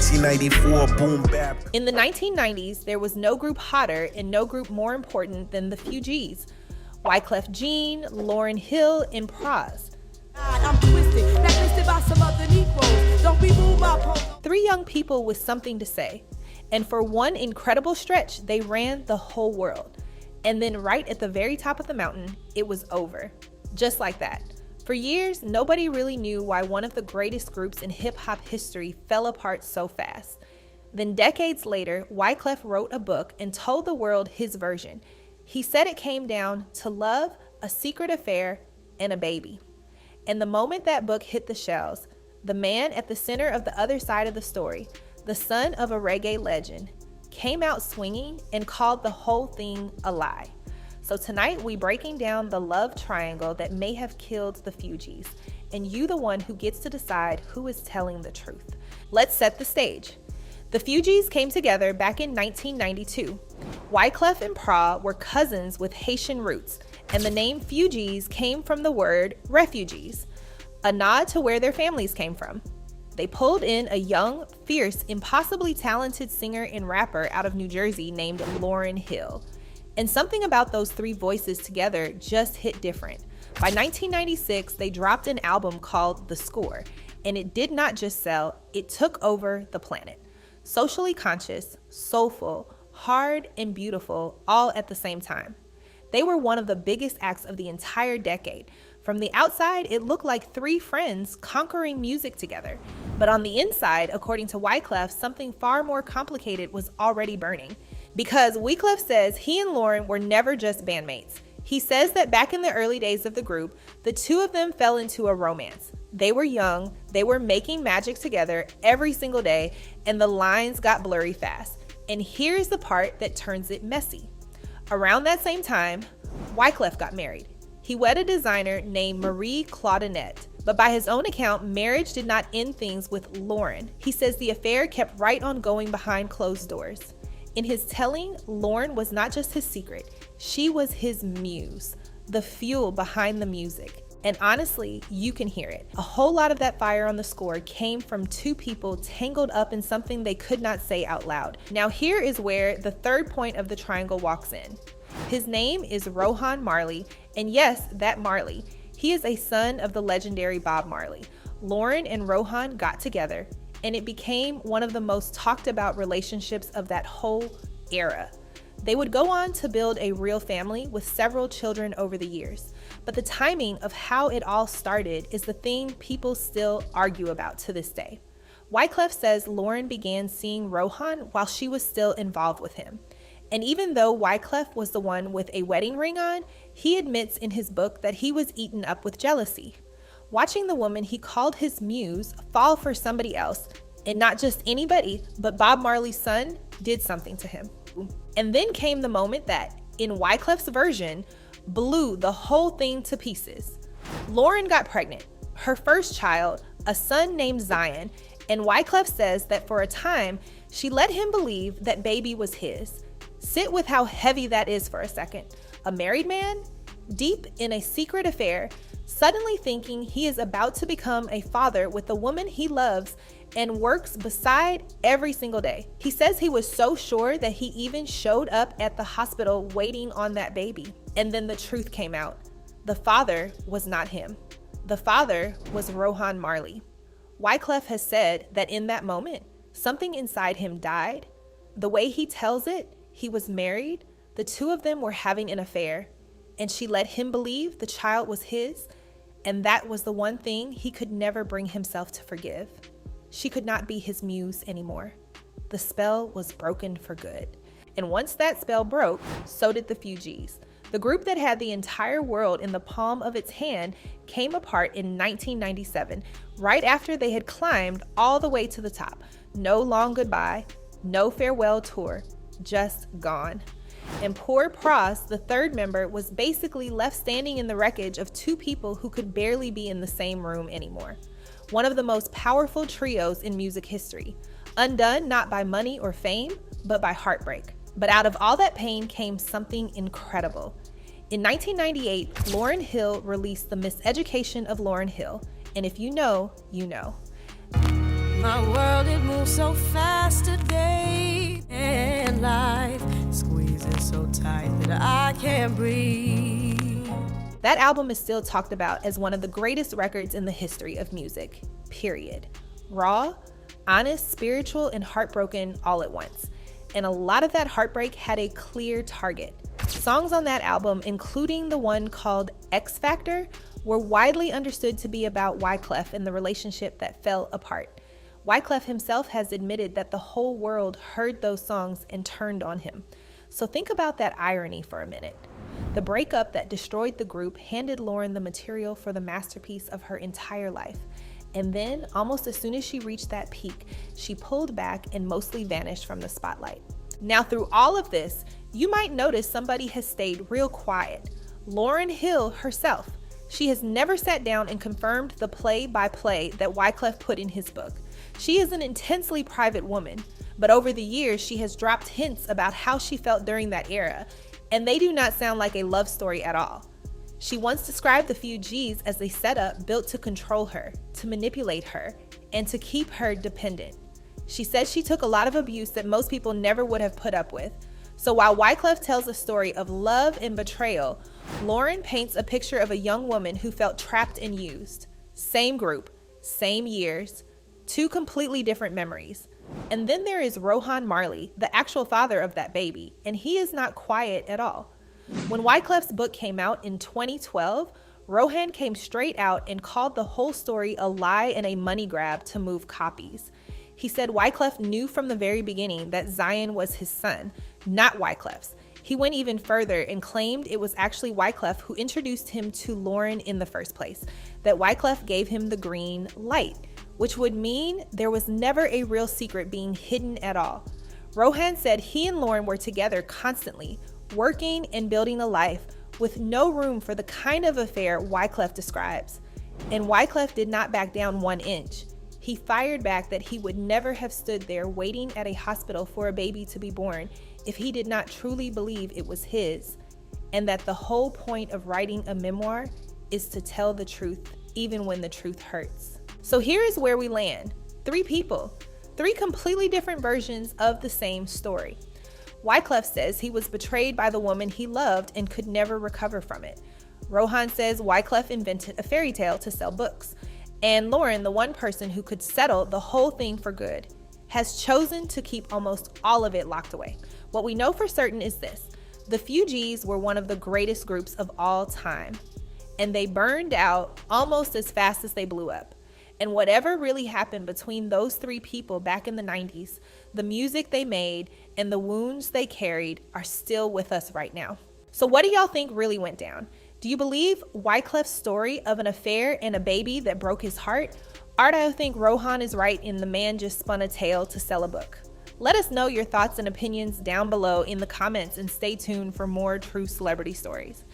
1994 boom bap. In the 1990s, there was no group hotter and no group more important than the Fugees. Wyclef Jean, Lauryn Hill, and Pras. I'm twisted, blacklisted by some other Negroes. Don't be moved by pole. 3 young people with something to say. And for one incredible stretch, they ran the whole world. And then right at the very top of the mountain, it was over. Just like that. For years, nobody really knew why one of the greatest groups in hip-hop history fell apart so fast. Then decades later, Wyclef wrote a book and told the world his version. He said it came down to love, a secret affair, and a baby. And the moment that book hit the shelves, the man at the center of the other side of the story, the son of a reggae legend, came out swinging and called the whole thing a lie. So tonight we breaking down the love triangle that may have killed the Fugees, and you the one who gets to decide who is telling the truth. Let's set the stage. The Fugees came together back in 1992. Wyclef and Pras were cousins with Haitian roots, and the name Fugees came from the word refugees, a nod to where their families came from. They pulled in a young, fierce, impossibly talented singer and rapper out of New Jersey named Lauryn Hill. And something about those 3 voices together just hit different. By 1996, they dropped an album called The Score, and it did not just sell, it took over the planet. Socially conscious, soulful, hard, and beautiful, all at the same time. They were one of the biggest acts of the entire decade. From the outside, it looked like 3 friends conquering music together. But on the inside, according to Wyclef, something far more complicated was already burning. Because Wyclef says he and Lauryn were never just bandmates. He says that back in the early days of the group, the 2 of them fell into a romance. They were young, they were making magic together every single day, and the lines got blurry fast. And here's the part that turns it messy. Around that same time, Wyclef got married. He wed a designer named Marie Claudinette, but by his own account, marriage did not end things with Lauryn. He says the affair kept right on going behind closed doors. In his telling, Lauryn was not just his secret, she was his muse, the fuel behind the music. And honestly, you can hear it. A whole lot of that fire on the score came from 2 people tangled up in something they could not say out loud. Now here is where the 3rd point of the triangle walks in. His name is Rohan Marley, and yes, that Marley. He is a son of the legendary Bob Marley. Lauryn and Rohan got together, and it became one of the most talked about relationships of that whole era. They would go on to build a real family with several children over the years. But the timing of how it all started is the thing people still argue about to this day. Wyclef says Lauryn began seeing Rohan while she was still involved with him. And even though Wyclef was the one with a wedding ring on, he admits in his book that he was eaten up with jealousy. Watching the woman he called his muse fall for somebody else, and not just anybody, but Bob Marley's son, did something to him. And then came the moment that, in Wyclef's version, blew the whole thing to pieces. Lauryn got pregnant, her first child, a son named Zion, and Wyclef says that for a time, she let him believe that baby was his. Sit with how heavy that is for a second. A married man, deep in a secret affair, suddenly thinking he is about to become a father with the woman he loves and works beside every single day. He says he was so sure that he even showed up at the hospital waiting on that baby. And then the truth came out. The father was not him. The father was Rohan Marley. Wyclef has said that in that moment, something inside him died. The way he tells it, he was married, the 2 of them were having an affair, and she let him believe the child was his, and that was the one thing he could never bring himself to forgive. She could not be his muse anymore. The spell was broken for good. And once that spell broke, so did the Fugees. The group that had the entire world in the palm of its hand came apart in 1997, right after they had climbed all the way to the top. No long goodbye, no farewell tour, just gone. And poor Pras, the 3rd member, was basically left standing in the wreckage of 2 people who could barely be in the same room anymore. One of the most powerful trios in music history, undone not by money or fame, but by heartbreak. But out of all that pain came something incredible. In 1998, Lauryn Hill released the Miseducation of Lauryn Hill, and if you know, you know. My world, it moves so fast today, and life squeezes so tight that I can't breathe. That album is still talked about as one of the greatest records in the history of music, period. Raw, honest, spiritual, and heartbroken all at once. And a lot of that heartbreak had a clear target. Songs on that album, including the one called X Factor, were widely understood to be about Wyclef and the relationship that fell apart. Wyclef himself has admitted that the whole world heard those songs and turned on him. So think about that irony for a minute. The breakup that destroyed the group handed Lauryn the material for the masterpiece of her entire life. And then, almost as soon as she reached that peak, she pulled back and mostly vanished from the spotlight. Now, through all of this, you might notice somebody has stayed real quiet. Lauryn Hill herself. She has never sat down and confirmed the play-by-play that Wyclef put in his book. She is an intensely private woman, but over the years, she has dropped hints about how she felt during that era, and they do not sound like a love story at all. She once described the Fugees as a setup built to control her, to manipulate her, and to keep her dependent. She said she took a lot of abuse that most people never would have put up with. So while Wyclef tells a story of love and betrayal, Lauryn paints a picture of a young woman who felt trapped and used. Same group, same years, two completely different memories. And then there is Rohan Marley, the actual father of that baby, and he is not quiet at all. When Wyclef's book came out in 2012, Rohan came straight out and called the whole story a lie and a money grab to move copies. He said Wyclef knew from the very beginning that Zion was his son, not Wyclef's. He went even further and claimed it was actually Wyclef who introduced him to Lauryn in the first place, that Wyclef gave him the green light, which would mean there was never a real secret being hidden at all. Rohan said he and Lauryn were together constantly, working and building a life with no room for the kind of affair Wyclef describes. And Wyclef did not back down 1 inch. He fired back that he would never have stood there waiting at a hospital for a baby to be born if he did not truly believe it was his, and that the whole point of writing a memoir is to tell the truth, even when the truth hurts. So here is where we land. 3 people, 3 completely different versions of the same story. Wyclef says he was betrayed by the woman he loved and could never recover from it. Rohan says Wyclef invented a fairy tale to sell books. And Lauryn, the one person who could settle the whole thing for good, has chosen to keep almost all of it locked away. What we know for certain is this: the Fugees were one of the greatest groups of all time, and they burned out almost as fast as they blew up. And whatever really happened between those 3 people back in the 90s, the music they made and the wounds they carried are still with us right now. So what do y'all think really went down? Do you believe Wyclef's story of an affair and a baby that broke his heart? Or do you think Rohan is right in the man just spun a tale to sell a book? Let us know your thoughts and opinions down below in the comments, and stay tuned for more true celebrity stories.